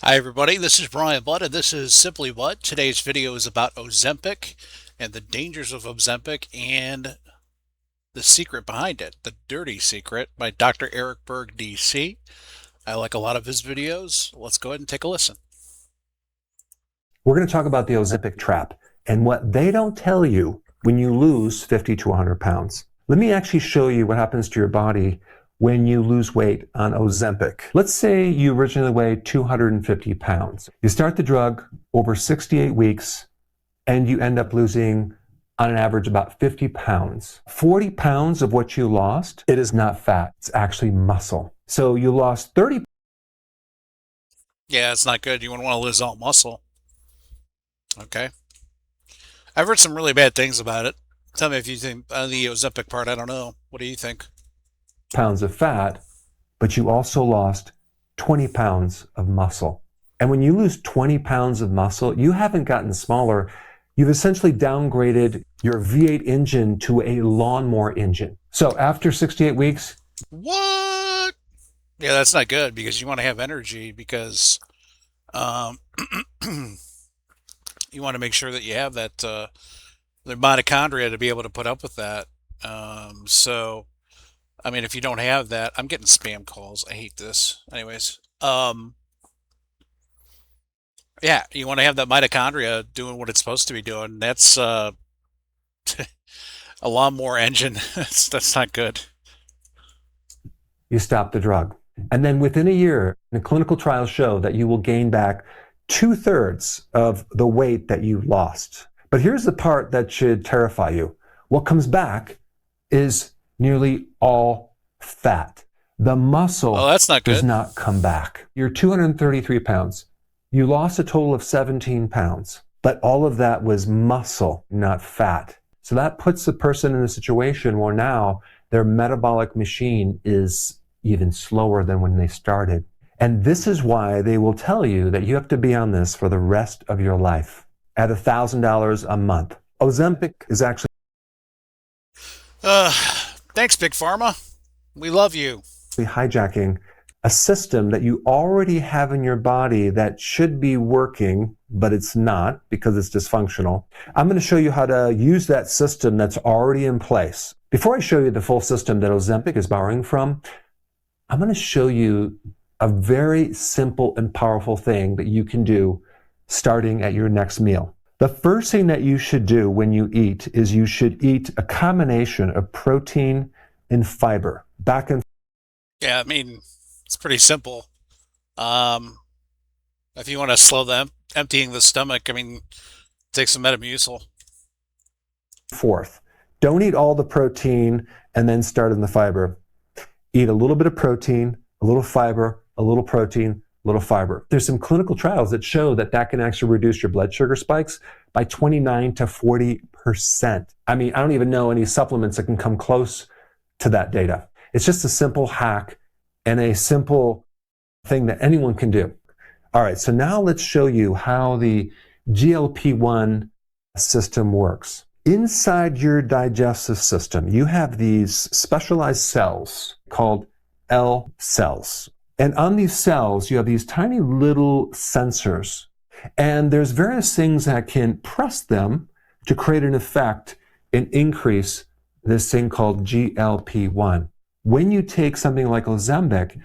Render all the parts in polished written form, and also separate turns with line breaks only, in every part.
Hi everybody, this is Brian Butt and this is Simply What. Today's video is about Ozempic and the dangers of Ozempic and the secret behind it, the dirty secret by Dr. Eric Berg, DC. I like a lot of his videos. Let's go ahead and take a listen.
We're going to talk about the Ozempic Trap and what they don't tell you when you lose 50 to 100 pounds. Let me actually show you what happens to your body when you lose weight on Ozempic. Let's say you originally weighed 250 pounds. You start the drug over 68 weeks and you end up losing on an average about 50 pounds. 40 pounds of what you lost, it is not fat, it's actually muscle. So you lost 30.
Yeah, it's not good. You wouldn't want to lose all muscle. Okay. I've heard some really bad things about it. Tell me if you think the Ozempic part, I don't know. What do you think?
Pounds of fat, but you also lost 20 pounds of muscle. And when you lose 20 pounds of muscle, you haven't gotten smaller. You've essentially downgraded your V8 engine to a lawnmower engine. So after 68 weeks,
What? Yeah, that's not good because you want to have energy because um, you want to make sure that you have that the mitochondria to be able to put up with that. So I mean, if you don't have that, I'm getting spam calls. I hate this. Anyways, yeah, you want to have that mitochondria doing what it's supposed to be doing. That's a lawnmower engine. That's not good.
you stop the drug. And then within a year, the clinical trials show that you will gain back 2/3 of the weight that you lost. But here's the part that should terrify you. What comes back is nearly all fat. The muscle
Oh, that's not
does
good.
not come back. You're 233 pounds. You lost a total of 17 pounds, but all of that was muscle, not fat. So that puts the person in a situation where now their metabolic machine is even slower than when they started. And this is why they will tell you that you have to be on this for the rest of your life at $1,000 a month. Ozempic is actually
Uh, Thanks, Big Pharma. We love you.
hijacking a system that you already have in your body that should be working, but it's not because it's dysfunctional. I'm going to show you how to use that system that's already in place. Before I show you the full system that Ozempic is borrowing from, I'm going to show you a very simple and powerful thing that you can do starting at your next meal. The first thing that you should do when you eat is you should eat a combination of protein and fiber. Back and
Yeah, I mean, it's pretty simple. Um, if you want to slow the emptying the stomach, I mean, take some Metamucil.
forth. Don't eat all the protein and then start in the fiber. Eat a little bit of protein, a little fiber, a little protein, a little fiber. There's some clinical trials that show that that can actually reduce your blood sugar spikes by 29 to 40%. I mean, I don't even know any supplements that can come close to that data. It's just a simple hack and a simple thing that anyone can do. All right, so now let's show you how the GLP-1 system works. Inside your digestive system, you have these specialized cells called L cells. And on these cells, you have these tiny little sensors. And there's various things that can press them to create an effect and increase this thing called GLP-1. When you take something like Ozempic,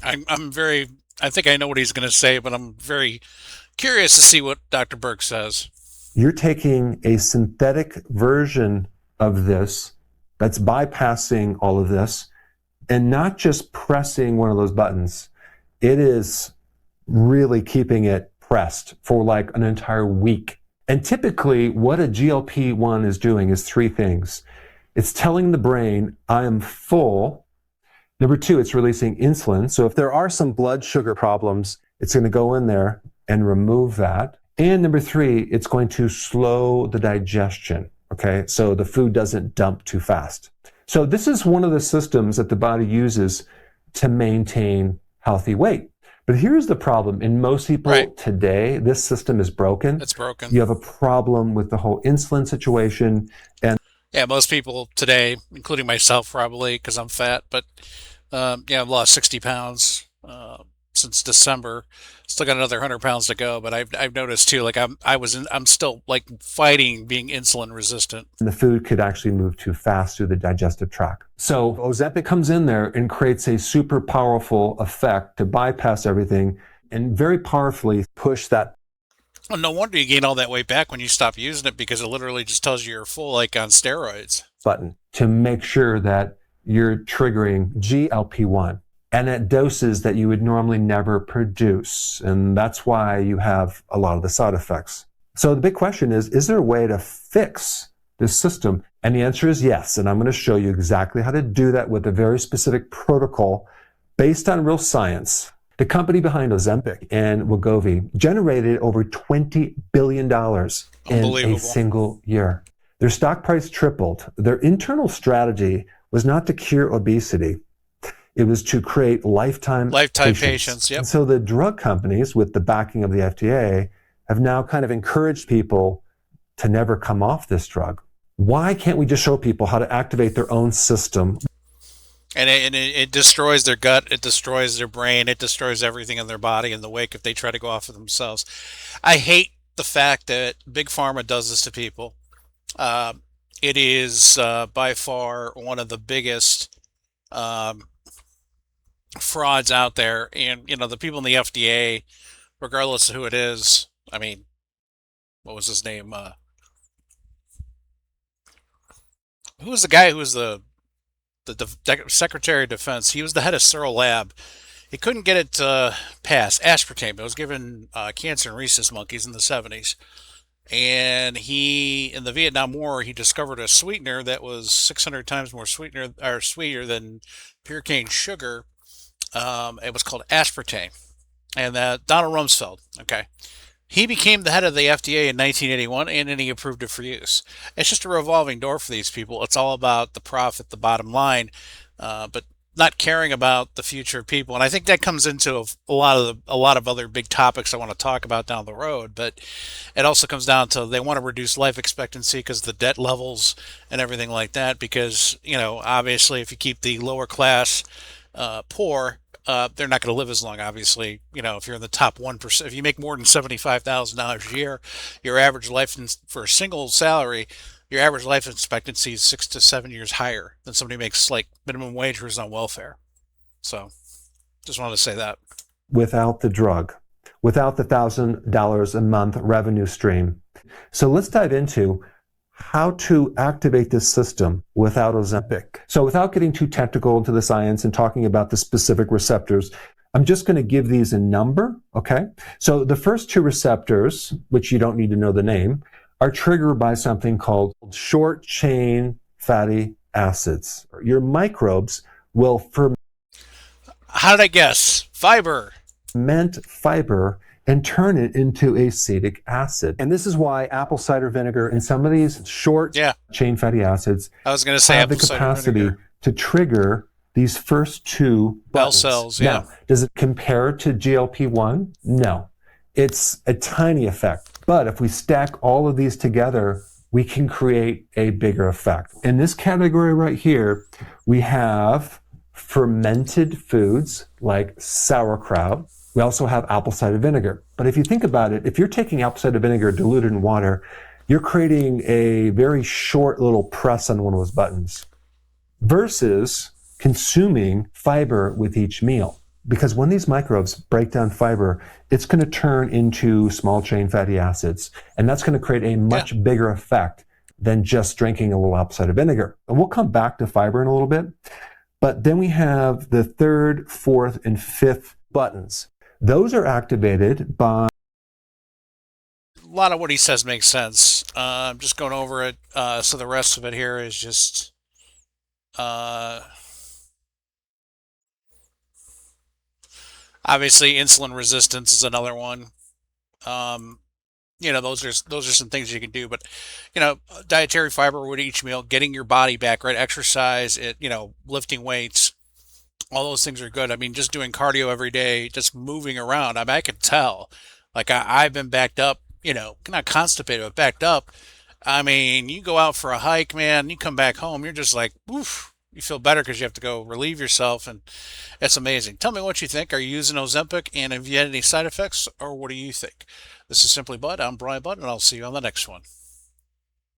I think I know what he's going to say, but I'm very curious to see what Dr. Berg says.
you're taking a synthetic version of this that's bypassing all of this and not just pressing one of those buttons. It is really keeping it pressed for like an entire week. And typically, what a GLP-1 is doing is three things. It's telling the brain, I am full. Number two, it's releasing insulin. So if there are some blood sugar problems, it's going to go in there and remove that. And number three, it's going to slow the digestion. Okay, so the food doesn't dump too fast. So this is one of the systems that the body uses to maintain healthy weight. But here's the problem. In most people today, this system is broken.
It's broken.
You have a problem with the whole insulin situation. And
Yeah, most people today, including myself probably, because I'm fat, but yeah, I've lost 60 pounds. since December. Still got another 100 pounds to go, but I've noticed too. Like I'm still like fighting being insulin resistant.
And the food could actually move too fast through the digestive tract. So Ozempic comes in there and creates a super powerful effect to bypass everything and very powerfully push that.
Well, no wonder you gain all that weight back when you stop using it because it literally just tells you you're full, like on steroids.
Button to make sure that you're triggering GLP-1 and at doses that you would normally never produce. And that's why you have a lot of the side effects. So the big question is there a way to fix this system? And the answer is yes. And I'm going to show you exactly how to do that with a very specific protocol based on real science. The company behind Ozempic and Wegovy generated over $20 billion in a single year. Their stock price tripled. Their internal strategy was not to cure obesity. It was to create lifetime
patients. Yep.
And so the drug companies, with the backing of the FDA, have now kind of encouraged people to never come off this drug. Why can't we just show people how to activate their own system?
And it destroys their gut, it destroys their brain, it destroys everything in their body in the wake if they try to go off of themselves. I hate the fact that Big Pharma does this to people. It is by far one of the biggest frauds out there. And, the people in the FDA, regardless of who it is, I mean, what was his name? Who was the guy who was the Secretary of Defense? He was the head of Searle Lab. He couldn't get it passed. Aspartame. It was given cancer in rhesus monkeys in the 70s. And in the Vietnam War, he discovered a sweetener that was 600 times more sweeter than pure cane sugar. It was called aspartame. And Donald Rumsfeld, okay. He became the head of the FDA in 1981, and then he approved it for use. It's just a revolving door for these people. It's all about the profit, the bottom line, but not caring about the future of people. And I think that comes into a lot of other big topics I want to talk about down the road. But it also comes down to they want to reduce life expectancy because the debt levels and everything like that. Because obviously, if you keep the lower class poor, they're not going to live as long, obviously. If you're in the top 1%, if you make more than $75,000 a year, your average life for a single salary, your average life expectancy is 6 to 7 years higher than somebody who makes like minimum wage or is on welfare. So just wanted to say that.
Without the drug, without the $1,000 a month revenue stream. So let's dive into how to activate this system without Ozempic. So without getting too technical into the science and talking about the specific receptors, I'm just going to give these a number, okay? So the first two receptors, which you don't need to know the name, are triggered by something called short chain fatty acids. Your microbes will ferment.
How did I guess? Fiber.
Fiber and turn it into acetic acid. And this is why apple cider vinegar and some of these short chain fatty acids
I was going to say
have the capacity to trigger these first two
bell cells. Yeah.
Now, does it compare to GLP-1? No. It's a tiny effect. But if we stack all of these together, we can create a bigger effect. In this category right here, we have fermented foods like sauerkraut. We also have apple cider vinegar. But if you think about it, if you're taking apple cider vinegar diluted in water, you're creating a very short little press on one of those buttons versus consuming fiber with each meal. Because when these microbes break down fiber, it's going to turn into small chain fatty acids. And that's going to create a much bigger effect than just drinking a little apple cider vinegar. And we'll come back to fiber in a little bit. But then we have the third, fourth, and fifth buttons. Those are activated by...
A lot of what he says makes sense. I'm just going over it. So the rest of it here is just... obviously, insulin resistance is another one. Those are some things you can do. But, dietary fiber with each meal, getting your body back, right? Exercise, lifting weights. All those things are good. I mean, just doing cardio every day, just moving around. I mean, I could tell. Like, I've been backed up, not constipated, but backed up. I mean, you go out for a hike, man, you come back home, you're just like, oof. you feel better because you have to go relieve yourself, and it's amazing. Tell me what you think. Are you using Ozempic, and have you had any side effects, or what do you think? This is Simply Bud. I'm Brian Budd, and I'll see you on the next one.